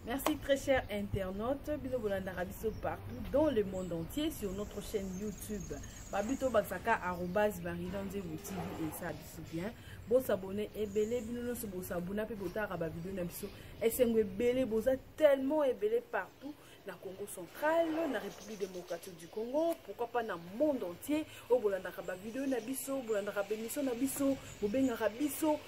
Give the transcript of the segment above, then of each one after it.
Merci très chers internautes, bino bolanda rabiso partout dans le monde entier sur notre chaîne YouTube. Babito Basaka @marinonzebo TV et ça biso bien. Bon s'abonner et belé bino no se bo s'abonner pe botara ba vidéo na biso. Esengwe belé boza tellement et belé partout na Congo central, na République démocratique du Congo, pourquoi pas dans le monde entier. Au bolanda ba vidéo na biso, bolanda ba émission na biso, bobenga biso.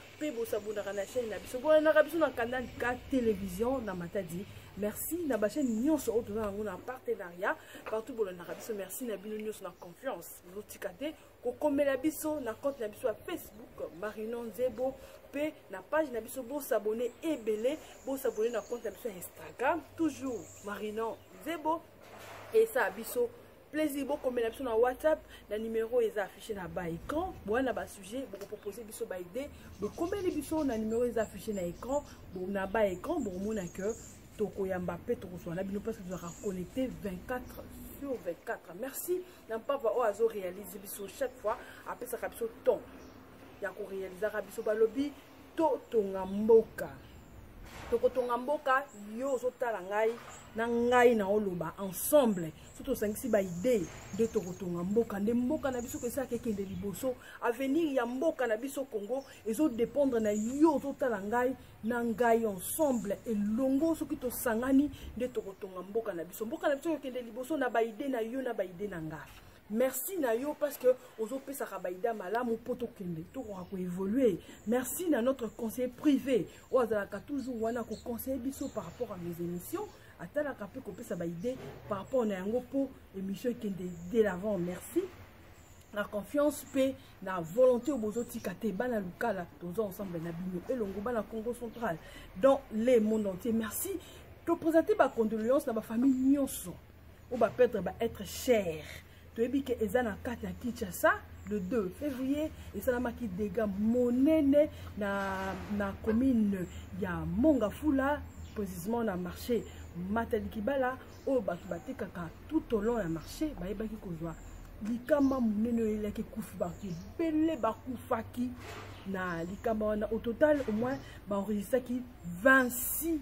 S'abonner à la chaîne na canal 4 télévision na matadi. Merci na ba chaîne nyonso au toza na partenariat partout pour le biso. Merci na bino nyonso na confiance nous tikate ko komela biso na compte na biso à Facebook Marinonzebo pe na page na biso bo s'abonner ebele bo s'abonner na compte na biso Instagram toujours Marinonzebo et ça biso plaisir beaucoup mais na WhatsApp le numéro est affiché na bas écran bon na ba sujet beaucoup proposer biso ba idée donc comme les biso na numéro est affiché na écran bon na bas écran bon mona que toko ya Mbappé toko so na bino parce que vous aura connecté 24/24. Merci n'a pas va oazo réaliser biso chaque fois après ça biso ton ya ko réaliser biso ba lobby to tonga mboka toko tonga mboka yo zo tala ngai na ngai na oloba ensemble surtout sangisi ba idée de tokotonga mboka nde mboka na biso ko sa kekende liboso avenir ya mboka na biso Congo ezo dépendre na yo totala ngai na ngai ensemble elongo soki to sangani nde tokotonga mboka na biso kekende liboso na ba idée na yo na ba idée na ngai. Merci na yo parce que ozo pesa kabaida malamu poto kende to ko évoluer. Merci na notre conseiller privé ozalaka toujours wana ko conseiller biso par rapport à mes émissions. Atala kapé ko pesa ba idée par rapport na yango po émission kende de l'avant. Merci la confiance pe na volonté obozo tikate bana lukala tozo ensemble na bino elongo bana Congo central dans le monde entier. Merci to présenter ba condoléances na ba famille nyonso ou ba perdre ba être cher. Toyebi ke ezana kati ya Kinshasa le 2 février et ça maki dégâts monene na commune ya Mongafula précisément na marché Matalikibala o batu batekaka tout au long ya marché bayebaki kozwa likama monene elaki kufi baki belé bakufaki na likama wana au total au moins ba enregistraki 26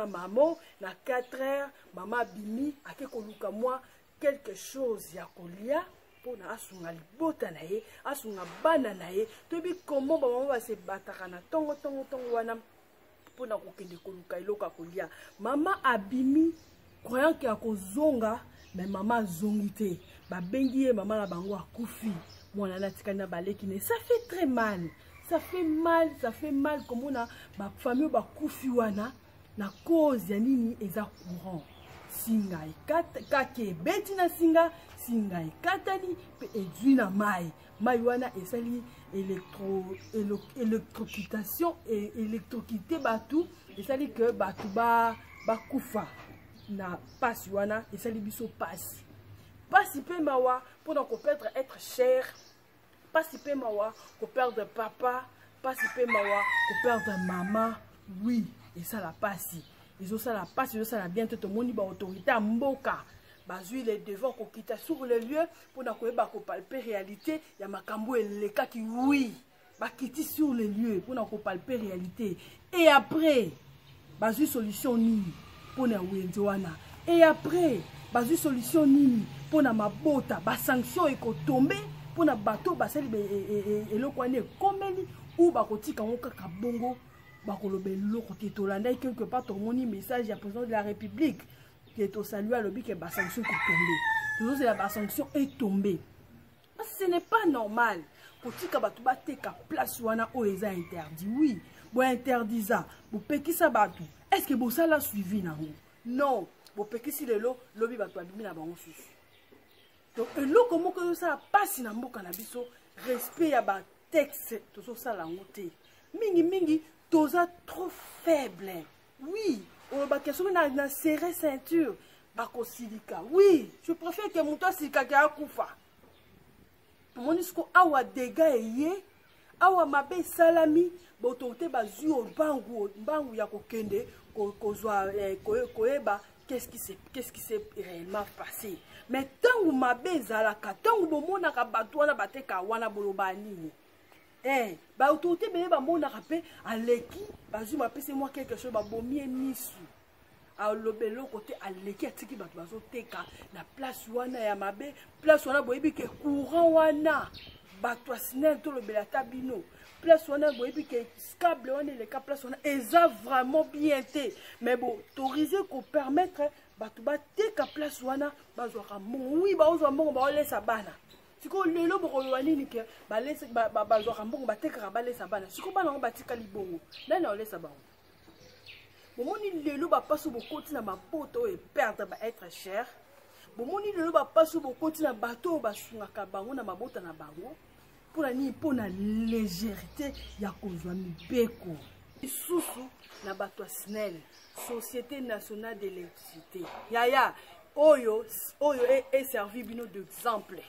maman na 4h maman bimi ake koluka moi quelque chose ya kolia pona asunga libota na ye asunga bana na ye tobi comment ba maman va se bataka na tongo wana pona kokende koluka eloka kolia maman abimi croyant que akozonga mais maman zongi te ba bengi ye maman na bango akufi mwana na tikana baleki ne ça fait très mal ça fait mal comme on a ba famille ba kufi wana na cause ya nini eza courant singa ikata kake beti na singa ikatani pe edui na mai wana esali électrocutation et électrocuté batu esali que batu ba kufa na pasi wana esali biso pasi pe mawa pendant qu'on peut être cher pasi pe mawa qu'on perdre papa pasi pe mawa qu'on perdre maman oui. Et ça la passe. Ils ont ça la passe, ils ont ça la bien tout le monde ba autorité à mboka. Bazui les devants qu'on quitte sur le lieu pour na ko palper réalité, ya makambo eleka ki oui, ba quitter sur le lieu pour na ko palper réalité. Et après, bazui solution ni pour na wenzoana. Et après, bazui solution ni pour na mabota, ba sanction e ko tomber pour na bateau ba sali e lokwane komeli ou ba kotika ngoka kabongo. Bakolobe loko te tolanda quelque part ton moni message ya président de la République qui est au salut à l'objet que ba sanction est tombée. Toujours c'est la sanction est tombée. Ce n'est pas normal. Kotika batu bateka place wana o eza interdit. Oui, bo interdit ça. Bo pekisa batu. est-ce que vous avez suivi non vous pekisi lelo lobi bato abimi na bango susu donc eloko moko ça passe na mboka na biso respect ya ba texte tozo sala ngote mingi toza trop faible oui on ba question na serrer ceinture bakosilika oui je préfère que muto silika ka akufa monisco awa dega eye awa mabe salami botote bazui bangu ya kokende kozwa koeba qu'est-ce qui s'est réellement passé mais tangu mabe zalaka tangu bomona ka bato wana bateka wana boloba nini baautorité beye bamonaka mpe aleki bazwi bapesi mwa quelque chose babomie misu alobelo côté aleki atiki bato bazoteka na place wana ya mabe place wana boyebi ke courant wana bato asinel tolobela ta bino place wana boyebi ke câble wana eleka place wana eza vraiment bien te mais bon autoriser ko permettre bato bateka place wana bazwaka mbongo oui baozwa mbongo baolesa bana siko lelo bokoloba nini ke bazwaka mbongo batekaka balesa bana siko bana ngo batika libongo nani aolesa bango bomoni lelo bapaso bokoti na mapoto oyo perdre être cher bomoni lelo bapaso bokoti na bato oyo basungaka bango na mabota na bango mpona nini mpona légèreté ya kozwa mibeko lisusu na bato ya SNEL Société Nationale d'Électricité yaya oyo eservi bino d'exemple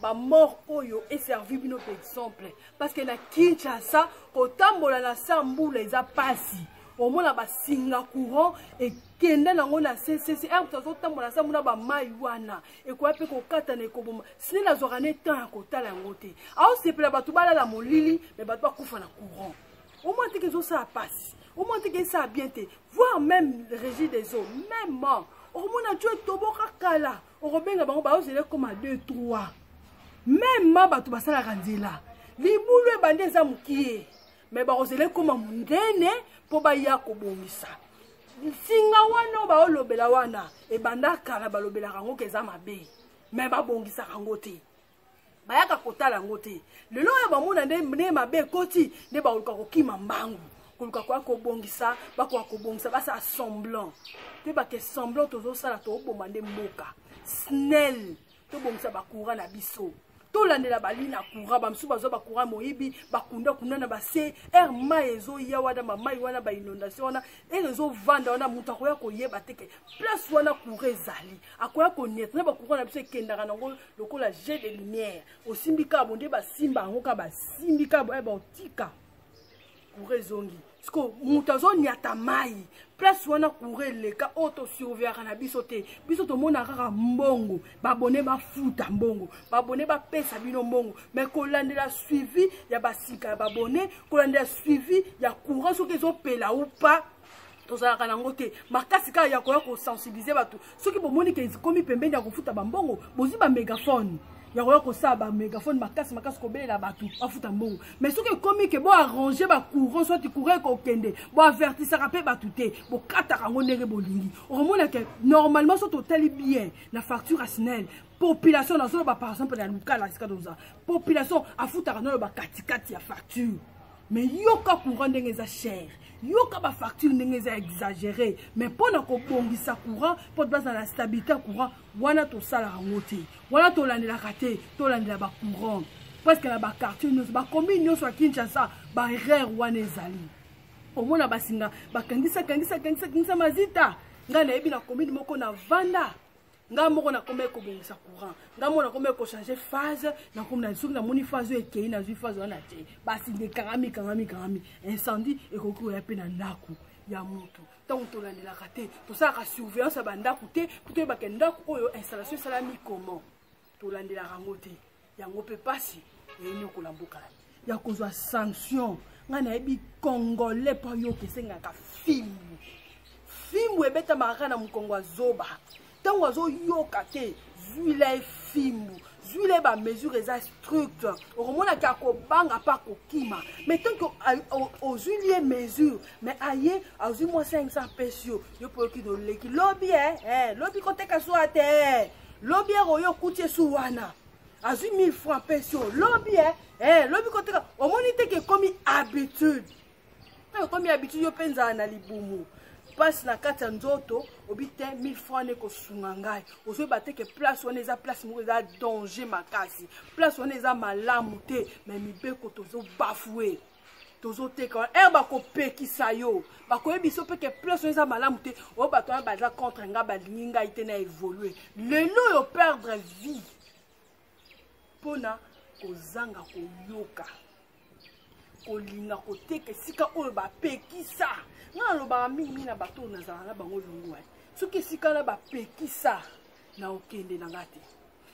bamort oyo eservi bino d'exemple parce que na Kinshasa kotambola na sambula eza pasi omona basinga courant ekende nango na CCCR tozotambola sa mona bamai wana ekoya mpe kokata na ekoboma sine nazwaka ne temps ya kotala yango te aosepela bato balala molili me bato bakufa na courant omona teke ezosala pasi omona teke esala bien te voire même régie des eaux même omona tio etoboka kala okobenga bango baozela koma 2-3 même bato basalaka nzela libulu ebandi eza mokie mais bakozela koma monene mpo baya kobongisa singa wana baolobela wana ebanda kala balobelaka yango ke eza mabe mais babongisaka yango te bayaka kotala yango te lelo oyo bamona nde mabe ekoti nde bakoluka kokima mbangu koluka koya kobongisa bakoka kobongisa basala semblant te bake semblant tozosala toboma nde mboka SNEL tobongisa bacourant na biso tolandela bali na courant bamsu bazwa bacourant moyibi bakunda na base mai ezoya wana mamai wana bainondation wana ezovanda wana mutu akoya koyeba teke place wana courant ezali akoya konetre na bacourant na biso ekendaka nango lokola jet de lumière osimbika bonde basimba yango ka basimbika baotika courant ezongi siko mutu azoniata mai place wana courant eleka oto surveillaka na biso te biso tomona kaka mbongo babone bafuta mbongo babone bapesa bino mbongo mais kolandela suivi ya basika ya babone kolandela suivi ya courant soki ezopela ou pas tozalaka nango te makasi kaka ya koya kosensibilize bato soki bomoni ke komi pembeni ya kofuta bambongo bozwi bamégaphone ya koya kosala bamégaphone makasi kobelela bato bafuta mbongo mais soki ekomi ke boarrange bacourant soit courant ekokende boavertisaka mpe bato te bokataka yango ndenge bolingi okomona ke normalement so totali bien na facture ya SNEL population nazoloba par exemple na lukala esika toza population afutaka naloba katikati ya facture mais yoka courant ndenge eza cher yoka ba facture ndenge eza exagéré mais mpona kobongisa courant mpo tobaza na stabilité courant wana tosalaka yango te wana tolandelaka te tolandela bacourant presque na baquartier nyonso bacommune nyonso ya Kinshasa baerreur wana ezali omona basinga bakangisa mazita ngai nayebi na commune moko na vanda nga moko na kombe kobongisa courant nga moko na kombe ko changer phase na kombe na soki na moni phase ekei na zwi phase wana te basi de kangami incendie ekoki ya pe na ndaku ya moto tant tolandelaka te tosalaka surveillance ya bandaku te po toyebaka ndaku oyo installation esalami comment tolandelaka yango te yango mpe pasi eyeni okola mboka ya kozwa sanction nga nayebi congolais mpo yoka esengaka fimbu ebetamaka na mokongo azoba ntango azoyoka te zwile fimbu zwile bamesure eza stricte okomonaki akobanga mpa kokima mais tanke ozwi lie mesure mais aye azwi mwa 500 pesi yo mpo yoki noleki lobi lobi koteka swa te lobi oyo okuti esu wana azwi 1000 francs pesi yo lobi lobi koteka omoni teke ekomi habitude yo mpe nzala na libumu passe na kati ya nzoto obite 1000 francs ne ko sunga ngai ozo bate ke place wana eza place moko eza danger makasi place wana eza malamu te mais mibeko tozo bafouer tozo teka ba ko pekisa yo ba ko yebiso pe ke place eza malamu te o bato ba baza contre nga ba linga ite na évoluer lelo yo perdre vie pona kozanga koyoka kolinga koteka sika oyo ba pekisa na loba mingi na bato na zala na bango longo soki sika na ba pekisa na okende na ngati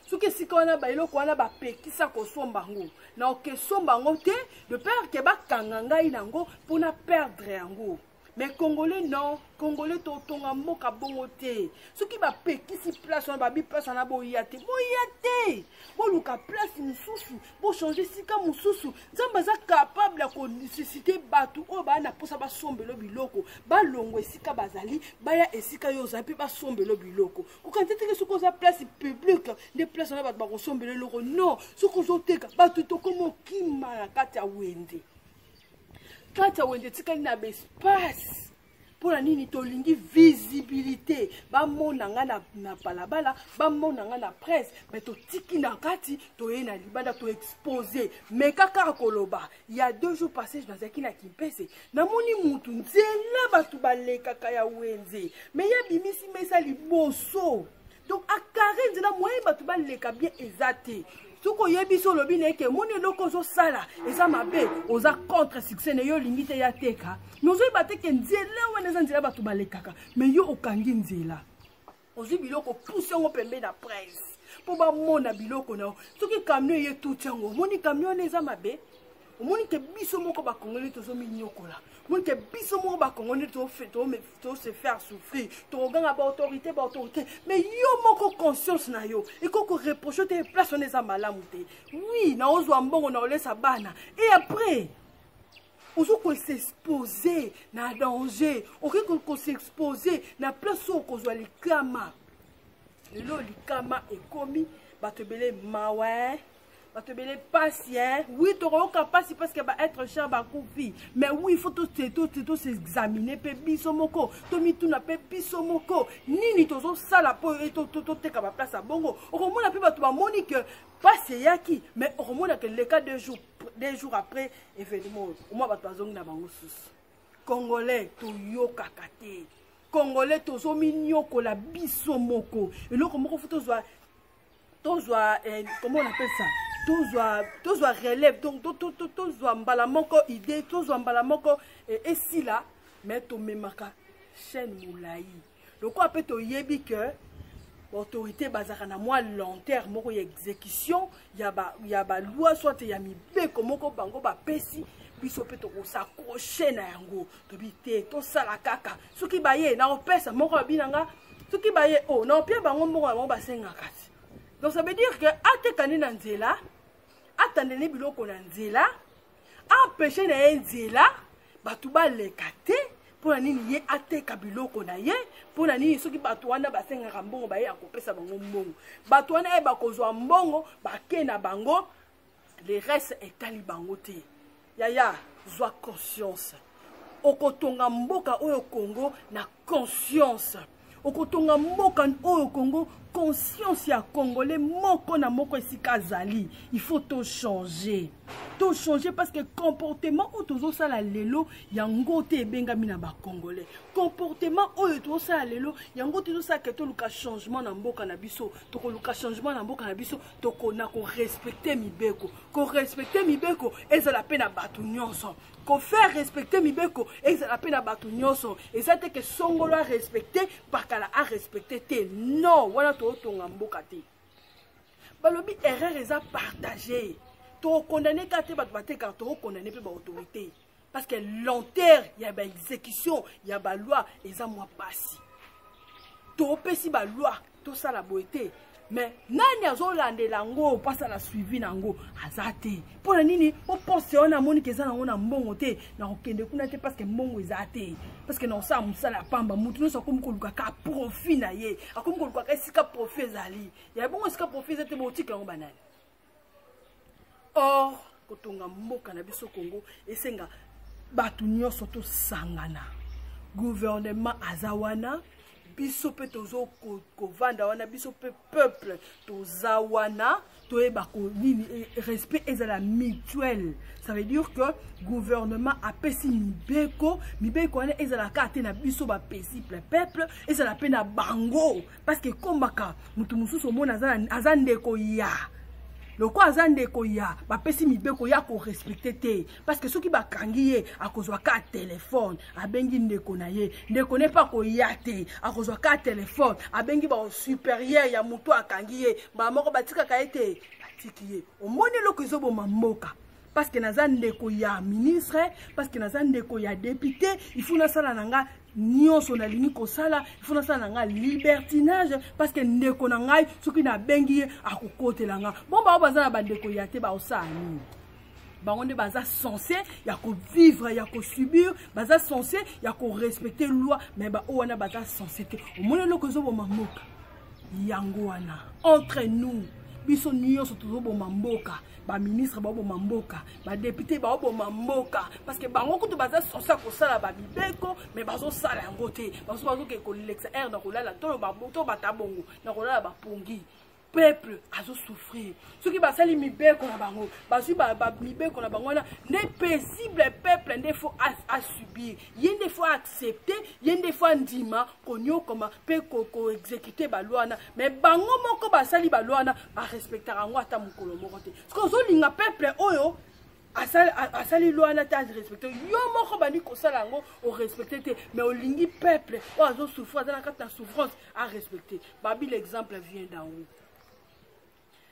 soki sika wana ba eloko wana ba pekisa ko somba ngo na oke somba ngo te de peur que ba kanga ngai nango pona perdre yango. Mais Congolais non, Congolais totonga mboka bongo te. Soki ba pekisi place on ba bi place na boyate. Boyate. Bo luka place mususu, bo changer sika mususu. Nzamba za capable ko nécessiter batu o ba na posa ba sombelo biloko. Ba longwe sika bazali, ba ya esika yo za pe ba sombelo biloko. Ko kantete ke soko za place publique, des places on ba ko sombelo loko. Non, soko zo teka batu to komo kima na kati ya wende. Kati ya wende tika na espace pour la nini to lingi visibilité ba mona nga na balabala ba mona nga na presse mais to tiki na kati to ye na libanda to exposer mais kaka koloba il y a 2 jours passés dans akina kimpese na moni mutu nzela batu baleka kaya wenze mais ya bimisi mesa liboso donc akare nzela moyen batu baleka bien ezate. Soko yebiso lobi neke moni loko zo sala eza mabe oza contre succès ne yo limite ya teka nozo bateke nzela wana eza nzela batu balekaka mais yo okangi nzela ozi biloko pousse ngo pembe na presse po ba mona biloko na soki camion ye tout yango moni camion eza mabe omoni ke biso moko ba congolais tozo minyokola moni ke biso moko ba congolais to se faire souffrir to ganga ba autorité mais yo moko conscience na yo et ko reprocher te place on eza malamu te oui na ozwa mbongo na olesa bana et après ozo ko s'exposer na danger oké ko s'exposer na place où kozwa likama lelo likama ekomi batebele mawe te belé patient oui tu auras capacité parce que va être cher ba coupi mais oui il faut tout s'examiner pe biso moko to mi tuna pe biso moko nini tozo sala po et to te ka ba place à bongo o komona pe ba to ba moni que passe yaki mais o komona que le cas 2 jours après événement au moins ba to zongi na bango sus congolais to yoka kate congolais tozo minyoko la biso moko et loko moko faut tozwa comment on appelle ça tozwa relève donc tozwa mbala moko idée tozwa mbala moko et si là mais to memaka chaîne moulayi loko ape to yebi que autorité bazaka na moi long terme moko ya exécution ya ba loi soit ya mibeko moko bango ba pesi biso pe to s'accrocher na yango to bité to sala kaka soki baye na opesa moko binanga soki baye oh na opia bango moko ba senga kati. Donc ça veut dire que atekani na nzela atandene biloko na nzela empêcher na nzela batu ba lekate pour nini ye ateka biloko na ye pour nini soki batu wana basenga mbongo ba ye akopesa bango mbongo batu wana e bakozwa mbongo bake na bango le reste etali bango te yaya zwa conscience okotonga mboka oyo Congo na conscience okotonga mboka oyo Congo conscience ya congolais moko na moko esika zali il faut tout changer parce que comportement oyo tozosala lelo yango te ebengami na ba congolais comportement oyo tozosala lelo yango te tozosala ke toluka changement na mboka na biso tokoluka changement na mboka na biso tokona ko respecter mibeko ezala pe na batu nyonso ko faire respecter mibeko ezala pe na batu nyonso ezate ke songolo a respecter bakala a respecter te non wana totonga mboka te balobi erreur eza partagée to condamner kate bat bateka to condamner pe ba autorité parce que lenteur ya ba exécution ya ba loi eza moi pasi to pesi ba loi to sala boité mais nani azolandela ngo pasa la suivi nango azate pona nini o pense ona moni ke zana ona mbongo te na okende kuna te parce que mbongo ezate parce que non ça musala pamba mutu no sokomu koluka ka profit na ye akomu koluka ka sika profit ezali ya bongo sika profit ezate botika ngo banani or kotonga mboka na biso Congo esenga batu nyonso to sangana gouvernement azawana biso pe tozo kovanda wana biso pe peuple tozawana toyeba ko nini respect ezala mutuel. Ça veut dire que gouvernement apesi mibeko wana ezala ka te na biso ba peuple ezala pe na bango parce que komaka mutu mususu mona azandeko ya loko azandeko ya bapesi mibeko ya ko respecter te parce que soki bakangi ye akozwa ka téléphone abengi ndeko na ye ndeko ne pa ko ya te akozwa ka téléphone abengi ba supérieur ya mutu akangi ye ba moko batika ka ete batiki ye omoni loko ezoboma mboka parce que naza ndeko ya ministre parce que naza ndeko ya député il faut na sala nanga nyonso na lingi kosala il faut na sala nanga libertinage parce que ndeko na ngai soki na bengi akokotela nga bon ba baza na bandeko ya te ba osani bango nde baza censé ya ko vivre ya ko subir baza censé ya ko respecter loi mais ba wana baza censé te omona loko zo boma moka yango wana entre nous biso nyonso tozoboma mboka ba ministre baboma mboka ba député baboma mboka parce que bango kutu baza censé kosala ba bibeko mais bazo sala yango te bazo ke ko lexa air na kolala to ba boto batabongo na kolala ba pongi peuple azo souffrir ceux qui basali mibeko na bango basu ba mibeko na bango na ne paisible peuple ne faut à subir yende faut accepter yende faut ndima konyo koma pe ko exécuter ba loi na mais bango moko basali ba loi na ba respecter ngo ata mukolo moko te parce que zo linga peuple oyo asali loi na ta respecter yo moko bani ko sala ngo o respecter te mais o lingi peuple o azo souffrir dans la souffrance à respecter babi l'exemple vient d'en haut.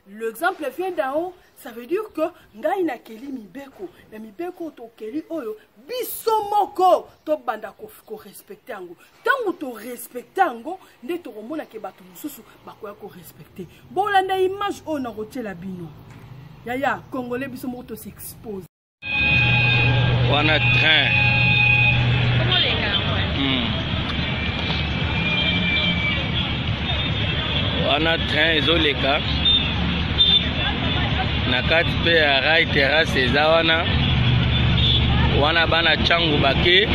L'exemple vient d'en haut, ça veut dire que ngai na keli mibeko, na mibeko to keli oyo biso moko to banda ko respecter ngo. Tango to respecter ngo, nde to komona ke bato mususu bakoya ko respecter. Bon landa image o na rotela bino. Yaya congolais biso moko to s'expose. Wana train. Comment les gars? Wana train ezoleka. Na kati pe ya rai terrasse eza wana bana changu bake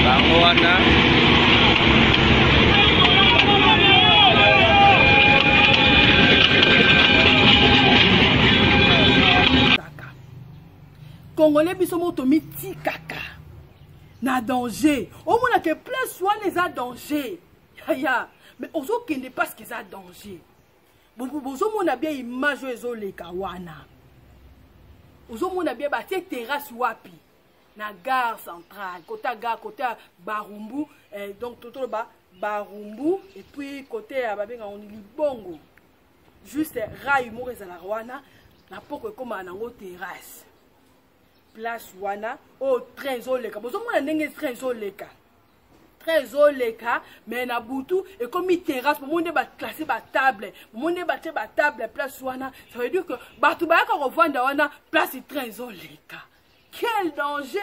bango wana Congolais biso moto miti kaka na danger au mona ke place wana eza danger ya mais ozo kende parce que eza danger bozo mona bien image ezoleka wana ozo mona bien batie terrasse wapi na gare centrale côté gare côté Barumbu donc toto ba Barumbu et puis côté ya babenga on libongo juste rail mo ezala wana na poko ekoma nango terrasse place wana o train ezoleka bozo mona ndenge train ezoleka trésor mais na butu et comme une terrasse pour monde ba classer ba table monde ba table place wana ça veut dire que batu ba ka revendre wana place trésor quel danger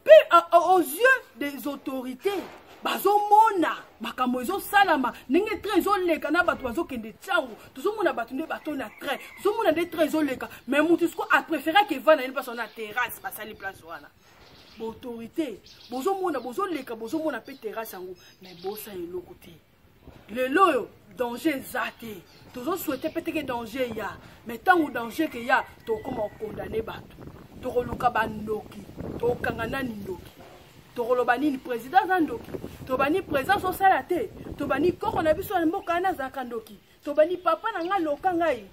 puis aux yeux des autorités bazo mona makambo ezo salama ndenge trésor na batu bazo kende tsango tout mona batu nde bato na train tout mona des trésor mais mutu sko a préféré que va na une personne na terrasse ba sali place wana autorité bozo mona bozo leka bozo mona pe terrasse yango mais bosa eloko te lelo yo danger zate tozo souhaiter peut-être danger ya mais tant ou danger que ya to comment condamner bato to koluka bandoki to kangana ndoki to koloba nini président zandoki to bani président so sala te to bani koko na biso na mboka na zaka ndoki to bani papa na nga loka ngai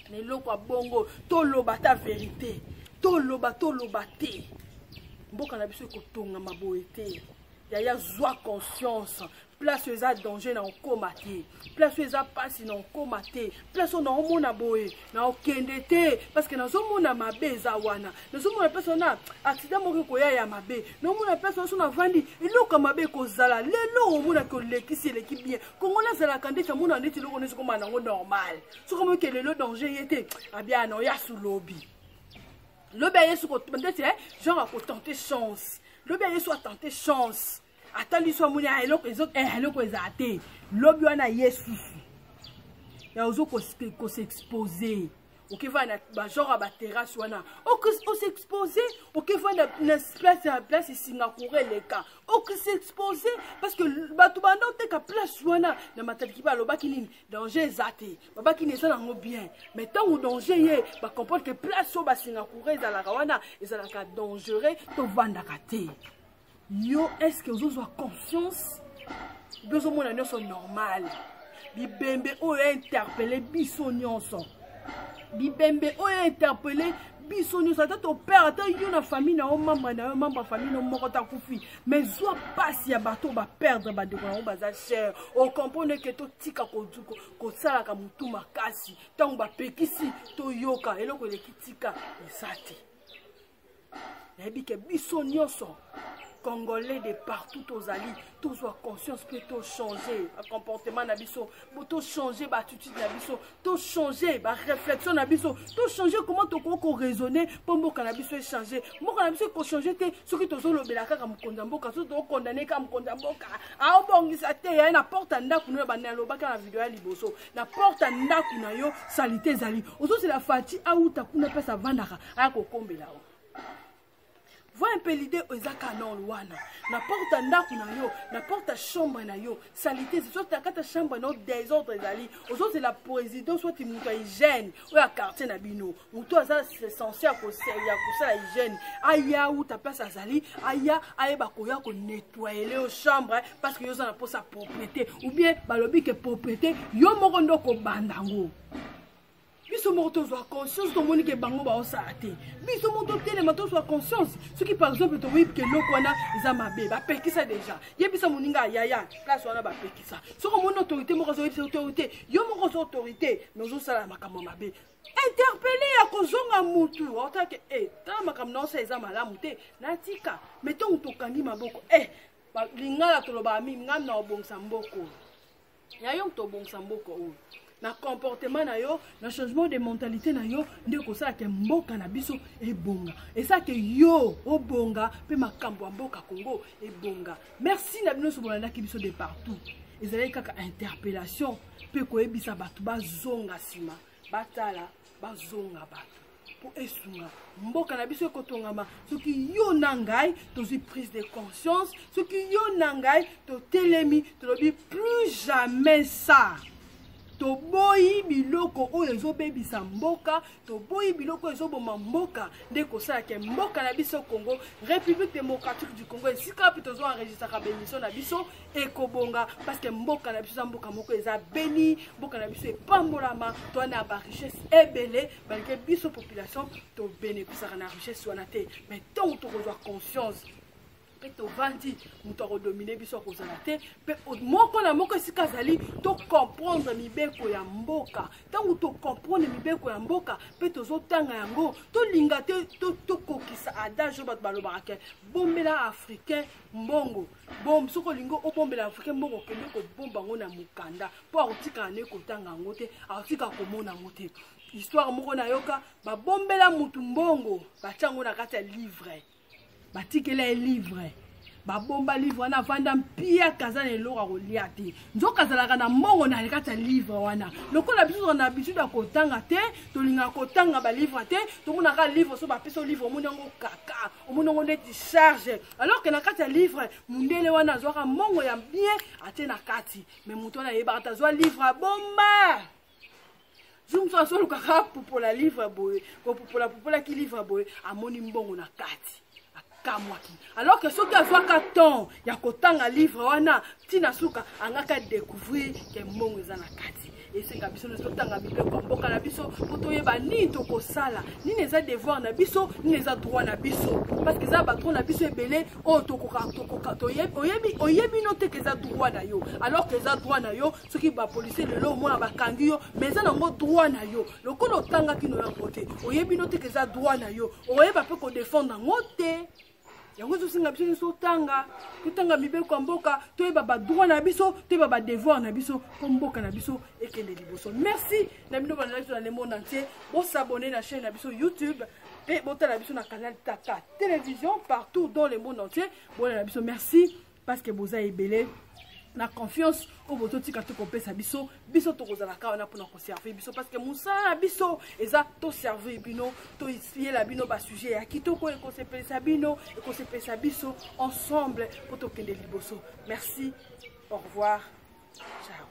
ne loko bongo to loba ta vérité to loba te mboka na biso ekotonga maboye te yaya zwa conscience place eza danger na okoma te place eza pasi na okoma te place na omona boye na okende te parce que nazomona mabe eza wana nazomona place na accident moko koya ya mabe nazomona place so na vandi eloko mabe kozala lelo omona ko lekisi eleki bien kongola zala kandeta mona ndeti loko nezo koma nango normal so comme que lelo danger yete abia na ya sulobi le bien yesu ko peut-être genre ko tenter chance le bien yesu a tenté chance atali so munya eloko ezate lobi wana yesu ya ozo ko s'exposer ok va genre ba terrasse wana on s'exposer ok va na place Singapour les cas ok s'exposer parce que bato banda te ka place wana na matali ki ba lobaki nini danger ezate babaki neza nango bien mais tant ou danger ye ba comprendre que place so ba Singapour ezalaka wana ezalaka dangereux to vanda ka te yo est-ce que vous avez conscience besoin mon annonce normal bibembe o interpeller biso nyonso bibembe o interpeller biso nyonso ata to père ata yo na famille na o membre famille no moko ta kufi mais soit passe ya bato ba perdre ba de ko baza cher o comprendre que to tika ko sala ka mutu makasi tant ba pekisi to yoka eloko le kitika esati na bi ke biso nyonso Congolais de partout aux alliés, tous soient conscience que tout changer, le comportement n'abisso, tout changer, l'attitude n'abisso, tout changer, la réflexion n'abisso, tout changer comment tu peux raisonner pour mon cannabis changer. Mon cannabis peut changer ce qui te sont le belaka comme condamboka, ce qui te condamné comme condamboka. Ah bon, ça te y a une porte à n'a qu'on a banné le bac à la vidéo à liboso, la porte à n'a qu'on a yo salité zali. Aussi c'est la fatigue à où ta qu'on appelle ça vandara à kokombe là. Vois un peu l'idée aux canon wana. N'importe un ndaku na yo, n'importe chambre na yo, salité, c'est soit ta chambre na désordre ezali. Aujourd'hui c'est la présidence soit muto hygiène ou la quartier na bino. Muto ça c'est censé à cause ya hygiène. Aya ou ta place azali, aya ba koya ko nettoyer les chambres parce que yo ça na pour sa propriété ou bien balobi que propriété yo moko ndoko bandango. Biso moto soit conscience to moni ke bango ba osate biso moto tele mato soit conscience ce qui par exemple to wip ke lokwana za mabe ba pekisa déjà yebisa moninga yaya place wana ba pekisa so ko mon autorité moko so yebisa autorité yo moko so autorité mais zo sala makambo mabe interpeller ya kozonga mutu otake ta makambo na osa eza malamu te natika meton to kangi maboko lingala to loba mi ngam na obongsa mboko ya yo to obongsa mboko o na comportement na yo na changement de mentalité na yo ndeko ça ke mboka na biso ebonga et ça que yo obonga pe makambo ya mboka Congo ebonga merci na bino so bolanda ki biso de partout ezali kaka interpellation pe ko ebisa batu bazonga sima batala bazonga batu pour esunga mboka na biso ekotongama soki yo na ngai tozwi prise de conscience soki yo na ngai to telemi to lobi plus jamais ça to boyi biloko oyo ezobebisa mboka to boyi biloko ezoboma mboka ndeko sala ke mboka na biso Congo République démocratique du Congo esika pe tozo enregistrer ka bénédiction na biso ekobonga parce que mboka na biso mboka moko eza béni mboka na biso epambolama to na ba richesse ebele balike biso population to bénéficier na richesse wana te mais tant to kozwa conscience pe to vandi muto redominer biso ko zalate pe moko na moko esika zali to comprendre mibeko ya mboka tangu to comprendre mibeko ya mboka pe to zotanga yango to linga te to kokisa adage bat balobaka ke bombela africain mbongo bom soko lingo o bombela africain mbongo kende ko bomba ngo na mukanda po akotika ne kotanga ngo te akotika komona ngo te histoire moko na yoka ba bombela mutu mbongo ba chango na kati ya livre batikela livre babomba livre wana vanda mpia kazana eloko kolia te nzoka zalaka na mbongo na kati ya livre wana lokola biso na habitude akotanga te tolinga kotanga ba livre te tomona ka livre so ba peso livre omona ngo kaka omona ngo ndeti charge alors que na kati ya livre mundele wana zwaka mbongo ya bien ate na kati mais muto na yeba ta zwa livre bomba zumso so lokaka popola livre boye ko popola ki livre boye amoni mbongo na kati alors que ceux qui ont temps ya kotanga livre wana tina suka angaka découvrir que mbongo eza na kati et c'est kabiso no tanga bibeko mboka na biso poto yeba ni to kosala ni neza devoir na biso ni neza droit na biso parce que ça patron na biso ebele o to koka to oyebi no te que ça droit na yo alors que ça droit na yo ceux qui ba policier le lo mona ba kangi yo mais ça nango droit na yo lokolo tanga kino ya côté oyebi no te que ça droit na yo oyeba pe ko défendre ngote yango zosinga biso so tanga kutanga mibeko mboka toyeba ba droit na biso toyeba ba devoir na biso ko mboka na biso ekende liboso merci na bino bana dans le monde entier bo s'abonner na chaîne na biso YouTube et botala biso na canal Tata télévision partout dans le monde entier bon na biso merci parce que boza ebele na confiance au bototi quand to kopesa biso biso to kozala ka on a pour conserver biso parce que musala biso eza to servir bino to ici la bino ba sujet ya kitoko e ko se pesa bino e ko se pesa biso ensemble pour to kende liboso. Merci, au revoir, ciao.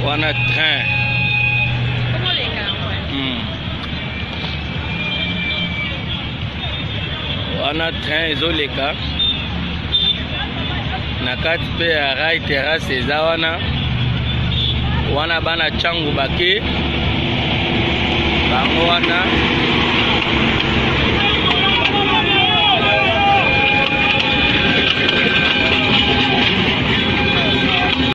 Wana train. Comment les gars, Wana train ezoleka na kati pe ya rail terrasse eza wana bana changu bake bango wana